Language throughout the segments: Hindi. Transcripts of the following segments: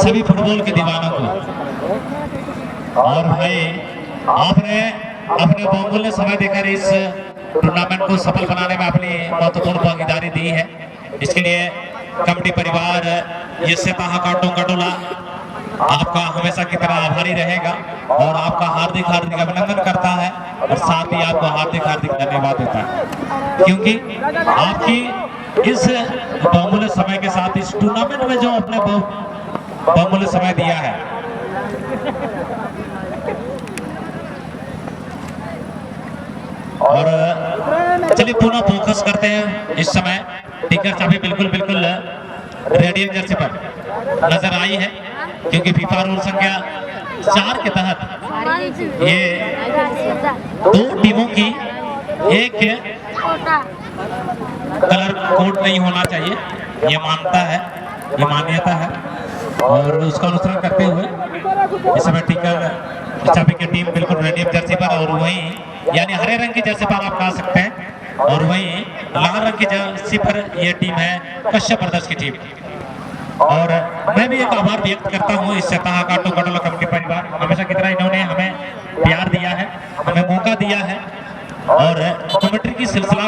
सभी फुटबॉल के दीवानों को। और भाई आपने अपने बहुमूल्य समय देकर इस टूर्नामेंट को सफल बनाने में अपनी महत्वपूर्ण भागीदारी दी है। इसके लिए कमेटी परिवार ये कटोला आपका हमेशा की तरह आभारी रहेगा और आपका हार्दिक अभिनंदन करता है और साथ ही आपको हार्दिक धन्यवाद देता है, क्योंकि आपकी इस बहुमूल्य समय के साथ इस टूर्नामेंट में जो अपने बहुमूल्य समय दिया है। और चलिए पुनः फोकस करते हैं। इस समय टिकर चाबी बिल्कुल रेडियम जर्सी पर नजर आई है, क्योंकि फीफा रूल संख्या 4 के तहत ये 2 टीमों की एक कलर कोड नहीं होना चाहिए, ये मान्यता है और उसका अनुसरण करते हुए इस समय टिकर चाबी की टीम बिल्कुल रेडियम जर्सी पर और वहीं यानी हरे रंग की जर्सी पर आप कह सकते हैं, और वहीं लाल रंग की जर्सी पर यह टीम है कश्यप ब्रदर्स की टीम। और मैं भी एक आभार व्यक्त करता हूं इस कटोला कमेटी परिवार, हमेशा की तरह इन्होंने हमें प्यार दिया है, हमें मौका दिया है और कमेटी की सिलसिला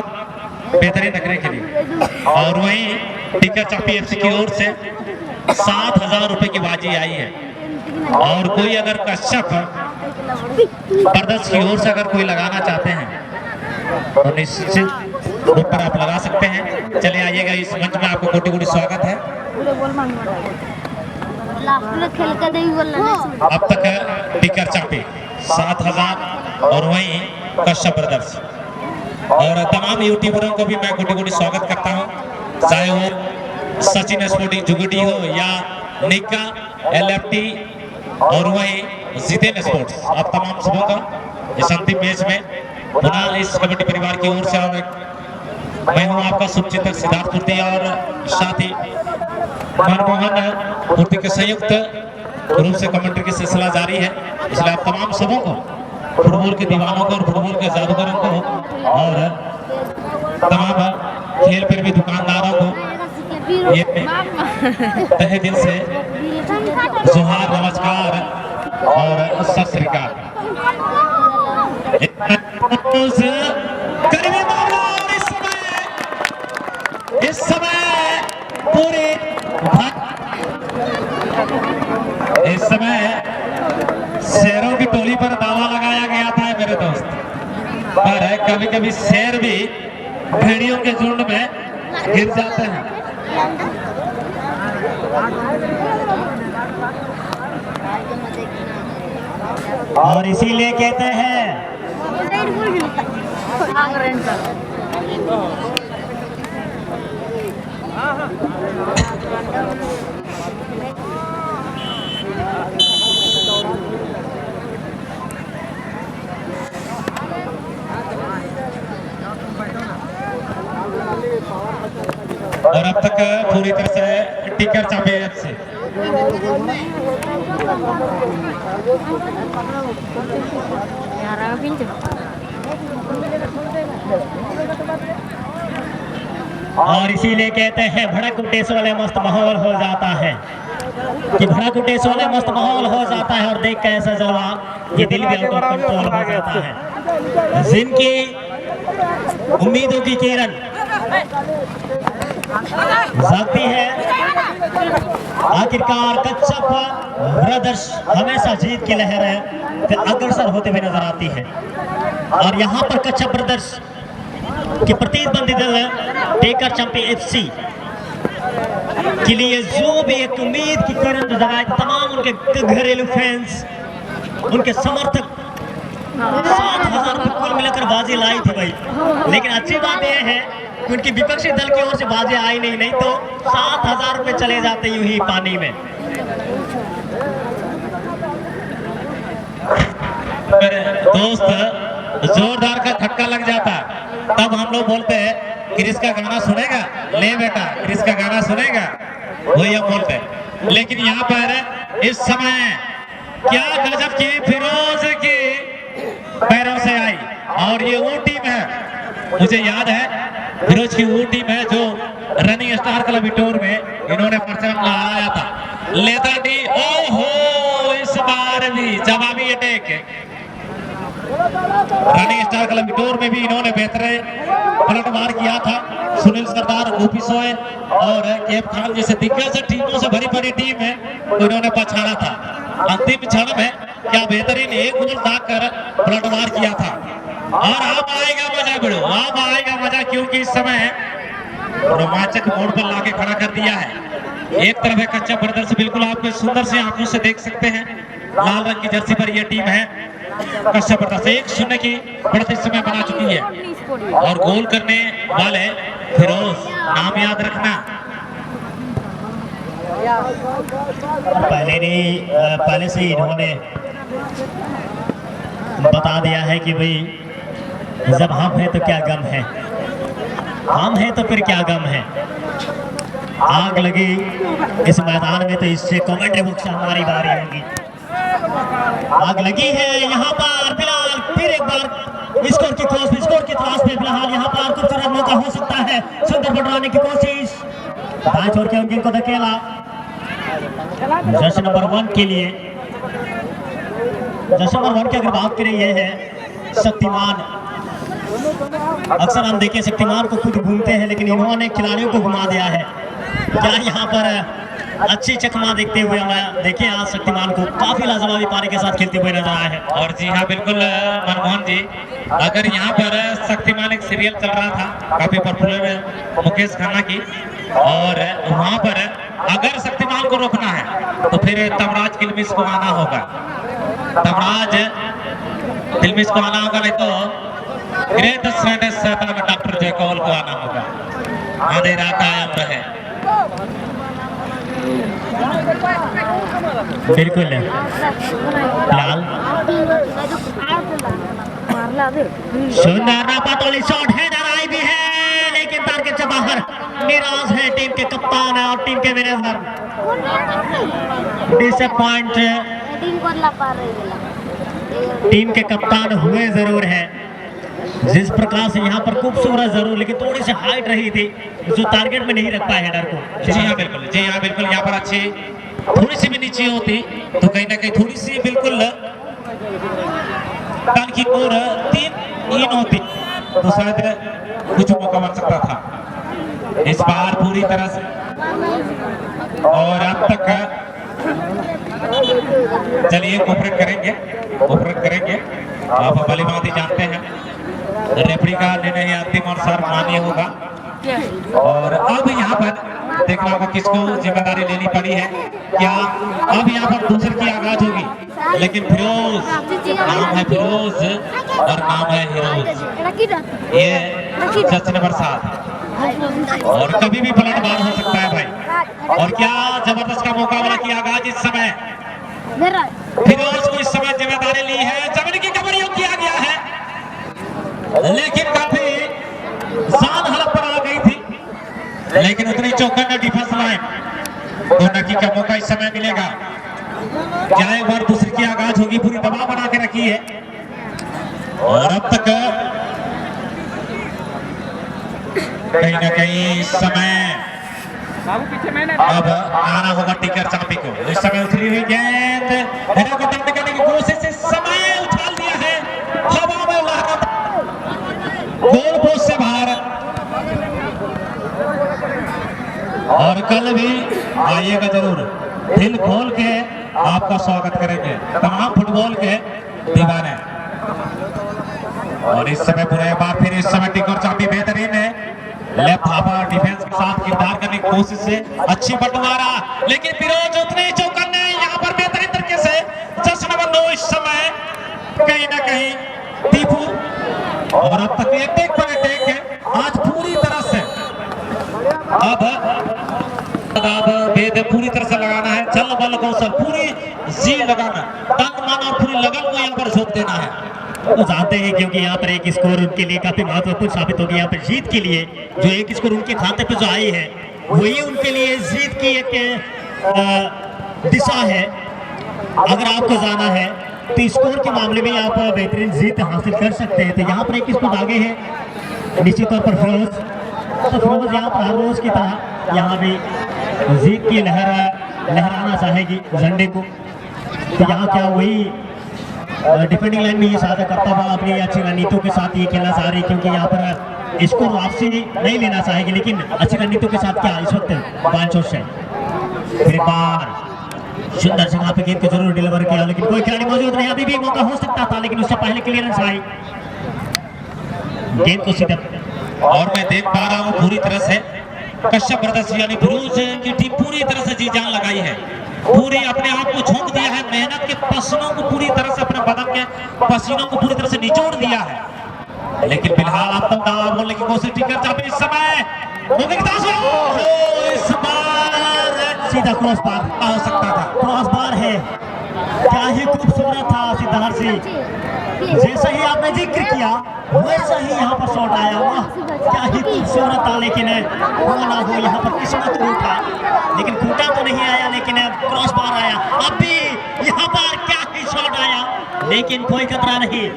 बेहतरीन रखने के लिए। और वहीं टिकर चाबी एफसी की ओर से 7,000 रुपए की बाजी आई है, और कोई अगर कश्यप ब्रदर्स की ओर से अगर कोई लगाना चाहते हैं तो निश्चित रूप पर आप लगा सकते हैं। चले आइएगा, इस मंच में आपको कोटि स्वागत है। अब तक टिकर चाबी 7,000 और वहीं कश्यप ब्रदर्स, और तमाम यूट्यूबरों को भी मैं कोटि स्वागत करता हूं, चाहे वो सचिन स्पोर्टिंग जुगुडी हो या निका LFT और वहीं जितेन स्पोर्ट्स, आप तमाम सबों का इस अंतिम मैच में पुनः इस कमेटी परिवार की ओर से, और मैं हूं आपका शुभचिंतक सिद्धार्थ पूर्ति और साथ ही मनमोहन पूर्ति के संयुक्त रूप से कमेंट्री की सिलसिला जारी है। इसलिए आप तमाम सबों को, फुटबॉल के दीवानों को और फुटबॉल के जादूगरों को और तमाम खेल प्रेमी दुकानदारों को ये तहे दिल से जोहार, नमस्कार और सत श्री अकाल। इस समय पूरे इस समय शेरों की टोली पर दावा लगाया गया था मेरे दोस्त, पर कभी शेर भी भेड़ियों के झुंड में गिर जाते हैं। और इसीलिए कहते हैं और अब तक पूरी तरह से टिकर चाबी एफसी और इसीलिए कहते हैं भड़क उठे वाले मस्त माहौल हो जाता है, कि भड़क उठे वाले मस्त माहौल हो जाता है, और देख के ऐसा जलवा ये दिल भी आउट ऑफ कंट्रोल हो जाता है। जिनकी उम्मीदों की किरण जागती है, आखिरकार कश्यप ब्रदर्स हमेशा जीत की लहर है फिर अग्रसर होते हुए नजर आती है। और यहाँ पर कश्यप ब्रदर्स के प्रतिद्वंदी दल टिकर चाबी एफसी के लिए जो भी एक उम्मीद की किरण जगाए, तमाम उनके घरेलू फैंस, उनके समर्थक 7,000 रुपये कुल मिलाकर बाजी लाई थी भाई। लेकिन अच्छी बात यह है कि उनकी विपक्षी दल की ओर से बाजी आई नहीं तो 7,000 रुपये चले जाते यूं ही पानी में। मेरे दोस्त, जोरदार का धक्का लग जाता तब हम लोग बोलते हैं क्रिस का गाना सुनेगा, ले बेटा क्रिस का गाना सुनेगा, वही हम बोलते हैं। लेकिन यहाँ पर इस समय क्या गजब की फिरोज की पैरों से आई, और ये वो टीम है, मुझे याद है फिरोज की वो टीम है जो रनिंग स्टार क्लब इंदौर में इन्होंने परचम लहराया था। लेदर डी, ओहो इस बार भी जवाबी attack. Running star club Indore में भी इन्होंने बेहतर पलटवार किया था। सुनील सरदार, गोपी सोय और केप खान जैसे दिग्गज टीमों से भरी पड़ी टीम है, इन्होंने पछाड़ा था। अंतिम क्षण में क्या बेहतरीन एक गोल दागकर पलटवार किया था। और अब आएगा मजा बिड़ो, अब आएगा मजा, क्योंकि इस समय रोमांचक मोड़ पर लाके खड़ा कर दिया है। एक तरफ है कच्चा ब्रदर्स, बिल्कुल आपको सुंदर से आंखों से देख सकते हैं। लाल रंग की जर्सी पर यह टीम है कश्यप ब्रदर्स 1-0 की बढ़त इस समय बना चुकी है। और गोल करने वाले फिरोज, नाम याद रखना। पहले से इन्होंने बता दिया है कि भाई जब हम हैं तो क्या गम है, हम हैं तो फिर क्या गम है। आग लगी इस मैदान में तो इससे कमेंट्री बुक से हमारी बारी होगी। आग लगी है यहाँ पर, फिलहाल फिर एक बार स्कोर की क्रॉस पे फिलहाल यहाँ पर खूबसूरत मौका हो सकता है। सुंदर बढ़वाने की कोशिश, दाएं छोड़ के उनके को धकेला जर्सी नंबर 1 के लिए। जर्सी नंबर 1 की अगर बात करें, ये है शक्तिमान। अक्सर हम देखें शक्तिमान को खुद घूमते हैं, लेकिन इन्होंने खिलाड़ियों को घुमा दिया है। क्या यहाँ पर अच्छी चकमा देखते हुए हमें देखे आज शक्तिमान को काफी लाजवाबी पारी के साथ खेलते हुए नजर आए हैं। और जी हाँ बिल्कुल मनमोहन जी, अगर यहाँ पर शक्तिमान एक सीरियल चल रहा था काफी पॉपुलर मुकेश खन्ना की, और वहाँ पर अगर शक्तिमान को रोकना है तो फिर तमराज किलमिश को आना होगा। तमराज किलमिश को आना होगा, नहीं तो ग्रेट डॉक्टर जयकौल को आना होगा। आधे रात कायम रहे। बिल्कुल लाल सुंदर पातोली शॉट है, डराई भी है, लेकिन टारगेट से बाहर। निराश है टीम के कप्तान और टीम के मैनेजर, डिसअपॉइंट टीम के कप्तान हुए जरूर है। जिस प्रकार से यहाँ पर खूबसूरत जरूर, लेकिन थोड़ी सी हाइट रही थी जो टारगेट में नहीं रख पाए हेडर को। जी हाँ बिल्कुल, जी हाँ बिल्कुल, यहाँ पर अच्छी थोड़ी सी भी नीचे होती तो कहीं ना कहीं थोड़ी सी बिल्कुल कान की ओर तीन इन होती तो शायद कुछ मौका बन सकता था। इस बार पूरी तरह से, और अब तक चलिए कोऑपरेट करेंगे। आप भली भांति जानते हैं रेफरी का निर्णय अंतिम अनुसार मान्य होगा। और अब यहाँ पर देखना होगा किसको जिम्मेदारी लेनी पड़ी है। क्या अब यहाँ पर दूसरे की आगाज होगी, लेकिन फिरोज, नाम है फिरोज और नाम है हिरोज, ये जर्सी नंबर 7, और कभी भी पलटवार हो सकता है भाई। और क्या जबरदस्त का मुकाबला किया आगाज इस समय। फिरोज को इस समय जिम्मेदारी ली है, जमीन की कबड्डी किया गया है, लेकिन काफी जान हलक पर आ गई थी, लेकिन उतनी चौकन्ना डिफेंस लाइन। गोलकी का मौका इस समय मिलेगा। क्या एक बार दूसरी की आगाज होगी, पूरी दबाव बना के रखी है। और अब तक कहीं ना कहीं इस समय अब आना होगा टिकर चापी को। इस समय उछली हुई गेंद हेडर को तंग करने की कोशिश से समय उछाल दिया है, हवा में उड़ाकर गोल पोस्ट से बाहर। और कल भी आइएगा जरूर, दिल खोल के आपका स्वागत करेंगे तमाम फुटबॉल के दीवाने। और इस समय पूरे बार फिर इस समय टिकर चापी बेहतरीन है, लेफ्ट हाफ डिफेंस के साथ किरदार करने की कोशिश से अच्छी बंटवारा, लेकिन फिरोज उतने चौकन्ने यहाँ पर बेहतरीन तरीके से। जर्सी नंबर 9 इस समय कहीं ना कहीं टीपू, और अब तक अटैक पर अटैक है आज पूरी तरह से। अब भेद पूरी तरह से लगाना है, चल बल कौशल पूरी जी लगाना, तन मन और पूरी लगन को यहाँ पर झोंक देना है। वो जानते हैं क्योंकि यहाँ पर एक स्कोर उनके लिए काफी महत्वपूर्ण साबित होगी। यहाँ पर जीत के लिए जो एक स्कोर उनके खाते पे जो आई है, वही उनके लिए जीत की एक दिशा है। अगर आपको जाना है तो स्कोर के मामले में आप बेहतरीन जीत हासिल कर सकते हैं। तो यहाँ पर एक स्कोर आगे है निश्चित तौर पर फिरोज। तो फिरोज यहाँ पर हर रोज की तरह यहाँ भी जीत की लहर लहराना चाहेगी झंडे को। तो यहाँ क्या वही डिफेंडिंग लाइन में ये साझा करता हुआ अपनी अच्छी रणनीतियों के साथ ये खेलना चाह रही, क्योंकि यहाँ पर स्कोर वापसी नहीं लेना चाहेगी, लेकिन अच्छी रणनीतियों के साथ क्या इस वक्त बांचोश है। फिर एक बार सुंदर जगह पे गेंद को जरूर डिलीवर किया, लेकिन कोई खिलाड़ी मौजूद नहीं। अभी भी मौका हो सकता था, लेकिन उससे पहले क्लियरेंस आई, गेंद को सीधा। और मैं देख पा रहा हूँ पूरी तरह से कश्यप ब्रदर्स यानी फिरोज की टीम पूरी तरह से जी जान लगाई है, पूरी अपने आप को झोंक दिया है, मेहनत के पसीनों को पूरी तरह से अपने बदन के पसीनों को पूरी तरह से निचोड़ दिया है। लेकिन फिलहाल आप तक दावा बोलने की कोशिश टिकर चापी इस समय इस बार सीधा क्रॉस बार हो सकता था। क्रॉस बार है, क्या ही खूबसूरत था सिद्धार्थ सिंह। जैसा ही आपने जिक्र किया वैसा ही यहाँ पर शॉट आया, वाह क्या ही खूबसूरत था। लेकिन वो ना हो यहाँ पर किस्मत रूठा, लेकिन खूटा तो नहीं आया, लेकिन क्रॉस बार आया। अब भी यहाँ पर क्या ही शॉट आया, लेकिन कोई खतरा नहीं।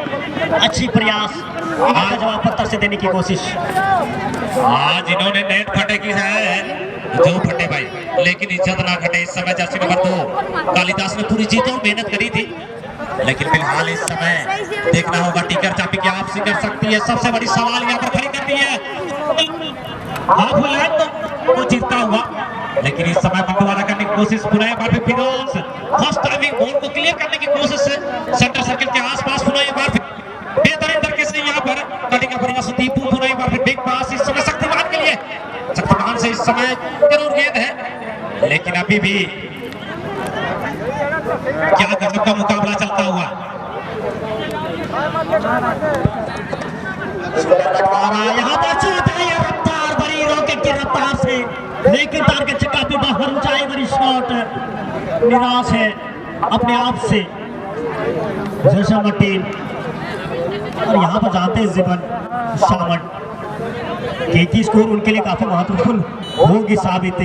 अच्छी प्रयास, इसका जवाब पत्थर से देने की कोशिश। आज इन्होंने नेट फटे की है जो फटे भाई, लेकिन इज्जत ना घटे। इस समय जर्सी नंबर 2 कालिदास ने पूरी जीत और मेहनत करी थी, लेकिन फिलहाल इस समय देखना होगा टिकर चापी की आपसी कर सकती है। सबसे बड़ी सवाल यहाँ पर खड़ी करती है हाफ लाइन तो वो जीतता हुआ, लेकिन इस समय बंटवारा करने की कोशिश पुनः बार फिरोज फर्स्ट टाइमिंग बॉल को क्लियर करने की कोशिश सेंटर सर्किल के आसपास पुनः एक बार बेहतरीन तरीके से यहाँ पर कटिंग का प्रयास दीपू पुनः एक बार फिर बिग पास इस समय शक्तिमान के लिए, शक्तिमान से इस समय जरूर गेंद है, लेकिन अभी भी क्या गजब का मुकाबला चलता हुआ। यहाँ पर चलता है रफ्तार बड़ी रॉकेट की रफ्तार से, लेकिन टारगेट से काफी बाहर ऊंचाई बड़ी शॉट निराश है अपने आप से जैसा टीम। और यहाँ पर जानते हैं जीवन शामन की स्कोर उनके लिए काफी महत्वपूर्ण होगी साबित,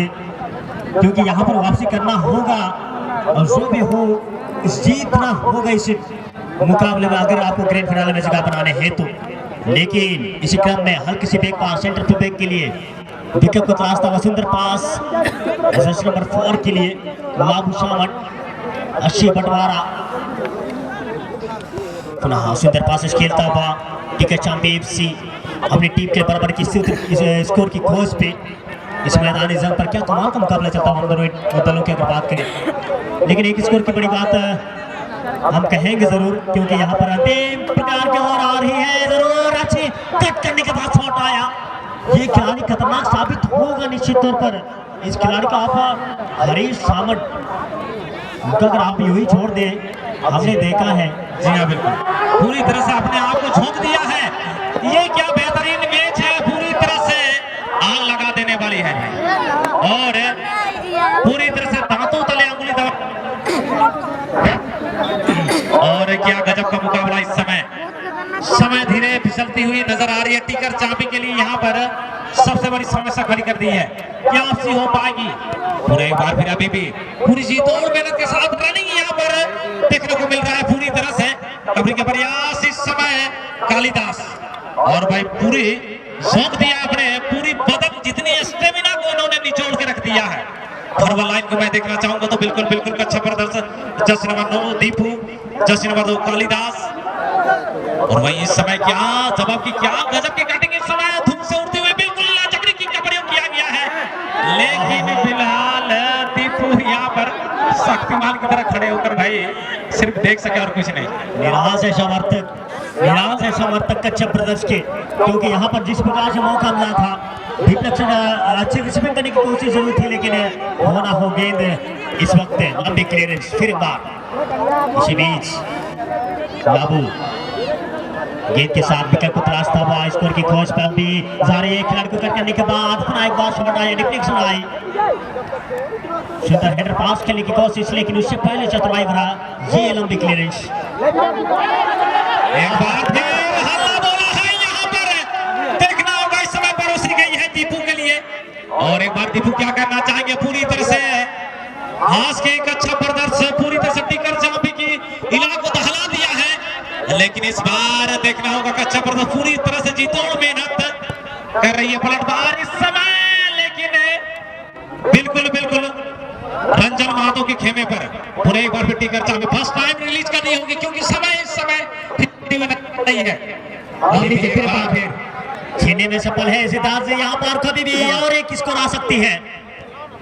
क्योंकि यहाँ पर वापसी करना होगा और जो भी हो जीतना होगा इस मुकाबले में, अगर आपको ग्रैंड फिनाले में जगह बनाने हेतु। लेकिन इसी क्रम में हल्की सी back pass centre to back के लिए विकेट को रास्ता व सुंदर पास नंबर 4 के लिए बाबू शामन अच्छी बंटवारा, पुनः सुंदर पास खेलता हुआ टिकर चापी एफसी अपनी टीम के बराबर की स्कोर की खोज पे इस मैदानी जंग पर क्या कमाल का मुकाबला चलता है दोनों दलों की अगर बात करें। लेकिन एक स्कोर की बड़ी बात हम कहेंगे जरूर, क्योंकि यहाँ पर अंतिम प्रकार की ओर आ रही है जरूर। अच्छी कट करने के बाद शॉट आया, ये खिलाड़ी खतरनाक साबित होगा निश्चित तौर पर। इस खिलाड़ी का आप हरीश सामंत अगर आप यूं ही छोड़ दे, हमने देखा है। जी हाँ बिल्कुल, पूरी तरह से अपने आप को झोंक दिया है। ये क्या बेहतरीन मैच है, पूरी तरह से आग लगा देने वाली है और पूरी तरह से दांतों तले अंगुली दबा, और क्या गजब का मुकाबला इस समय धीरे फिसलती हुई नजर आ रही है। टिकर चापी के लिए यहाँ पर सबसे बड़ी समस्या खड़ी कर दी है, क्या वापसी हो पाएगी? पूरा एक बार फिर अभी भी पूरी जीत और मेहनत के साथ रनिंग यहाँ पर देखने को मिल रहा है पूरी तरह से। कबरी के प्रयास इस समय कालिदास, और भाई पूरी झोंक दिया अपने पूरी बदन जितनी स्टेमिना को उन्होंने निचोड़ के रख दिया है। फॉरवर्ड लाइन को मैं देखना चाहूंगा तो बिल्कुल बिल्कुल अच्छा प्रदर्शन Jersey number 9 Deepu, Jersey number 2 Kalidas, और वही इस समय क्या जवाब की क्या गजब की कटिंग इस समय धूप से उड़ते हुए बिल्कुल चक्री की का प्रयोग किया गया है। लेकिन फिलहाल दीपू यहाँ पर शक्तिमान की तरह खड़े होकर भाई सिर्फ देख सके और कुछ नहीं। निराश है समर्थक कच्छप ब्रदर्स के, क्योंकि यहाँ पर जिस प्रकार से मौका मिला था डिफ्लेक्शन अच्छे रिसीविंग करने की कोशिश जरूर थी, लेकिन होना हो गेंद इस वक्त लंबी क्लियरेंस। फिर एक बार इसी बीच बाबू गेंद के साथ विकेट को तराशता हुआ स्कोर की खोज पर भी जारी है। खिलाड़ी को कट करने के बाद पुनः एक बार शॉट आया, डिफ्लेक्शन आई, सुंदर हेडर पास खेलने की कोशिश, लेकिन उससे पहले चतुराई भरा ये लंबी क्लियरेंस। एक बार फिर हल्ला बोला है यहाँ पर, देखना होगा इस समय परोसी गई है दीपू के लिए, और एक बार दीपू क्या करना चाहेंगे पूरी तरह से हाथ के एक अच्छा प्रदर्शन पूरी तरह से टिकर चापी की इलाके को दहला दिया है। लेकिन इस बार देखना होगा कच्चा प्रदर्शन पूरी तरह से जीतोड़ मेहनत कर रही है पलटवार इस समय, लेकिन बिल्कुल बिल्कुल रंजन के खेमे पर पूरे एक बार फिर टिकर चापे फर्स्ट टाइम रिलीज करनी होगी क्योंकि समय इस समय नहीं है। अभी से फिर छीनने में सफल है सिद्धार्थ से। यहाँ पर कभी भी और एक स्कोर आ सकती है।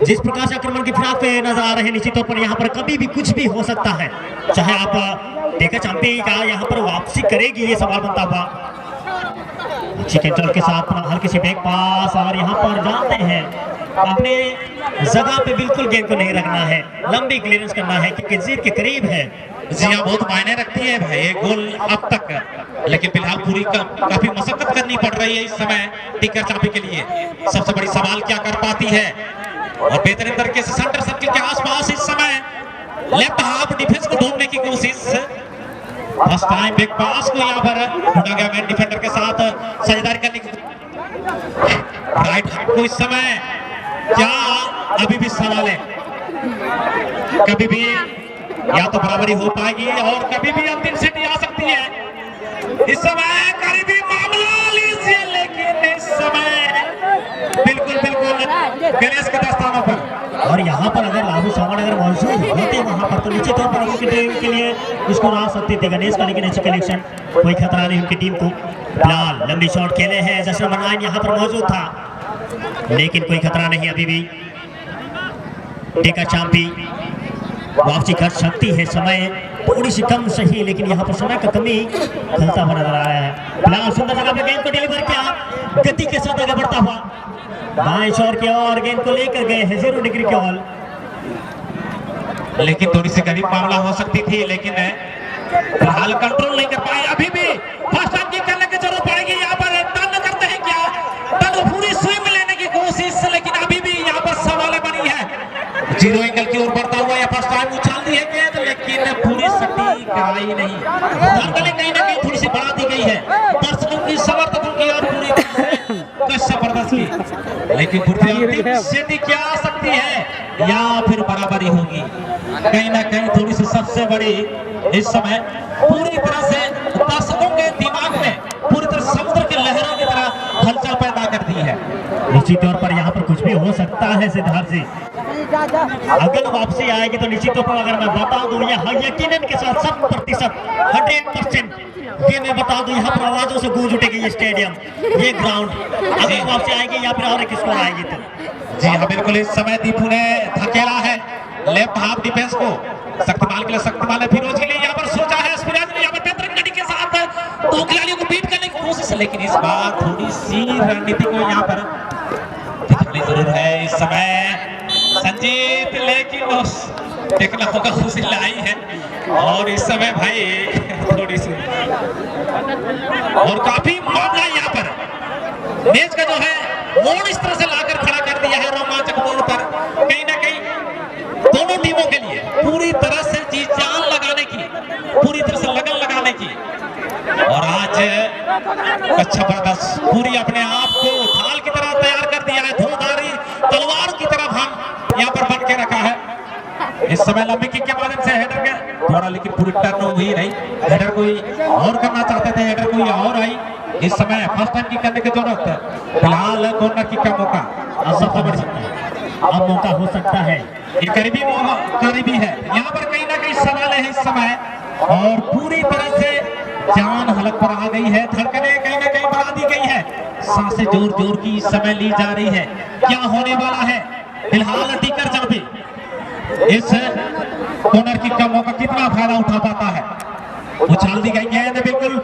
जिस प्रकार से आक्रमण की फिराक पे नजर आ रहे हैं, निश्चित तौर पर यहाँ पर कभी भी कुछ भी हो सकता है। चाहे आप टेका चांपी का यहाँ पर वापसी करेगी, ये सवाल बनता हुआ। चिकन चल के साथ हल्के से बैक पास, और यहाँ पर जानते हैं अपने जगह पे बिल्कुल गेंद को नहीं रखना है, लंबी क्लियरेंस करना है क्योंकि जीत के करीब है। जी हाँ, बहुत मायने रखती है भाई ये गोल अब तक, लेकिन फिलहाल पूरी काफी मशक्कत करनी पड़ रही है इस समय टिकर चापी के लिए। सबसे बड़ी सवाल क्या कर पाती है, और बेहतरीन तरीके से सेंटर सर्किल के आसपास इस समय लेफ्ट हाफ डिफेंस को ढूंढने की कोशिश। फर्स्ट टाइम बैक पास को यहाँ पर ढूंढा गया मैन डिफेंडर के साथ साझेदारी करने की। राइट हाफ को इस समय क्या अभी भी सवाल है, कभी भी या तो बराबरी हो पाएगी और कभी भी अंतिम सीटी आ सकती है। इस समय करीबी मामला लीजिए, लेकिन इस समय बिल्कुल गणेश के दस्तानों पर। और यहाँ पर अगर लाभू चौहान अगर मौजूद होते वहाँ पर तो निश्चित तौर पर उनकी टीम के लिए इसको आ सकते थे गणेश का, लेकिन अच्छी कलेक्शन, कोई खतरा नहीं उनकी टीम को। फिलहाल लंबी शॉट खेले हैं, जैसे मनाइन यहाँ पर मौजूद था, लेकिन कोई खतरा नहीं अभी भी। टेका चांपी वापसी कर सकती है, समय थोड़ी सी कम सही, लेकिन यहाँ पर समय का कमी खलता हुआ नजर आ रहा है। फिलहाल सुंदर जगह पे गेंद को डिलीवर किया, गति के साथ आगे बढ़ता हुआ दाएं छोर की ओर गेंद को लेकर गए हैं 0 डिग्री के ऑल, लेकिन थोड़ी सी करीब मामला हो सकती थी, लेकिन फिलहाल कंट्रोल नहीं कर पाए। अभी भी फर्स्ट टाइम की करने की जरूरत पड़ेगी। यहाँ पर टर्न करते हैं क्या, टर्न पूरी स्विंग लेने की कोशिश, लेकिन अभी भी यहाँ पर सवाल बनी है। 0 एंगल की ओर बढ़ता हुआ या फर्स्ट टाइम उछाल दी है गेंद, लेकिन पूरी सटीक आई नहीं। कहीं ना कहीं थोड़ी सी बढ़ा दी गई है दर्शकों की, समर्थकों की और पूरी जबरदस्त की, लेकिन सीटी क्या आ सकती है या फिर बराबरी होगी। कहीं ना कहीं थोड़ी सी सबसे बड़ी इस समय पूरी तरह से दर्शकों के दिमाग में पूरी तरह समुद्र की लहरों की तरह हलचल पैदा कर दी है। निश्चित तौर पर यहाँ पर कुछ भी हो सकता है सिद्धार्थ जी। अगर वापसी आएगी तो निश्चित तौर पर अगर मैं बता दूं यकीनन के साथ 100% ये मैं बता दूं, यहाँ पर आवाजों से गूंज उठेगी ये स्टेडियम, ये ग्राउंड। अगर वापसी आएगी या फिर और किसको आएगी तो जी हाँ बिल्कुल। इस समय दीपू ने धकेला है लेफ्ट हाफ डिफेंस को, शक्तिमान के लिए शक्तिमान फिरोज के लिए यहाँ पर सोचा है स्पिराज ने यहाँ पर बेहतरीन गति के साथ 2 खिलाड़ियों को बीट करने की कोशिश, लेकिन इस बार थोड़ी सी रणनीति को यहाँ पर दिखानी जरूर है इस समय संजीत, लेकिन देखना होगा उसे लाई है। और इस समय भाई थोड़ी सी और काफी मामला यहाँ पर मैच का जो है मोड़ इस तरह से लाकर खड़ा कर दिया है रोमांचक मोड़ पर। कहीं ना कहीं दोनों टीमों के लिए पूरी तरह से जी जान लगाने की, पूरी तरह से लगन लगाने की, और आज अच्छा प्रदर्शन पूरी अपने आप को ढाल की तरह तैयार कर दिया है, धुआंधारी तलवार की तरफ हम यहाँ पर बन के रखा है। इस समय लंबी किक के माध्यम से हेडर के द्वारा, लेकिन पूरी टर्न हुई नहीं, हेडर कोई और करना चाहते थे, हेडर कोई और आई। इस समय फर्स्ट टाइम की करने की जरूरत है, फिलहाल कॉर्नर किक का मौका अब मौका हो सकता है, ये करीबी है। यहाँ पर कहीं ना कहीं सवाल है इस समय, और पूरी तरह से जान हलक पर आ गई है, धड़कने कहीं ना कहीं बढ़ा दी गई है, सांसें जोर जोर की इस समय ली जा रही है। क्या होने वाला है, फिलहाल टिकर चापी इस कॉर्नर किक का मौका कितना फायदा उठा पाता है। उछाल दी गई गेंद बिल्कुल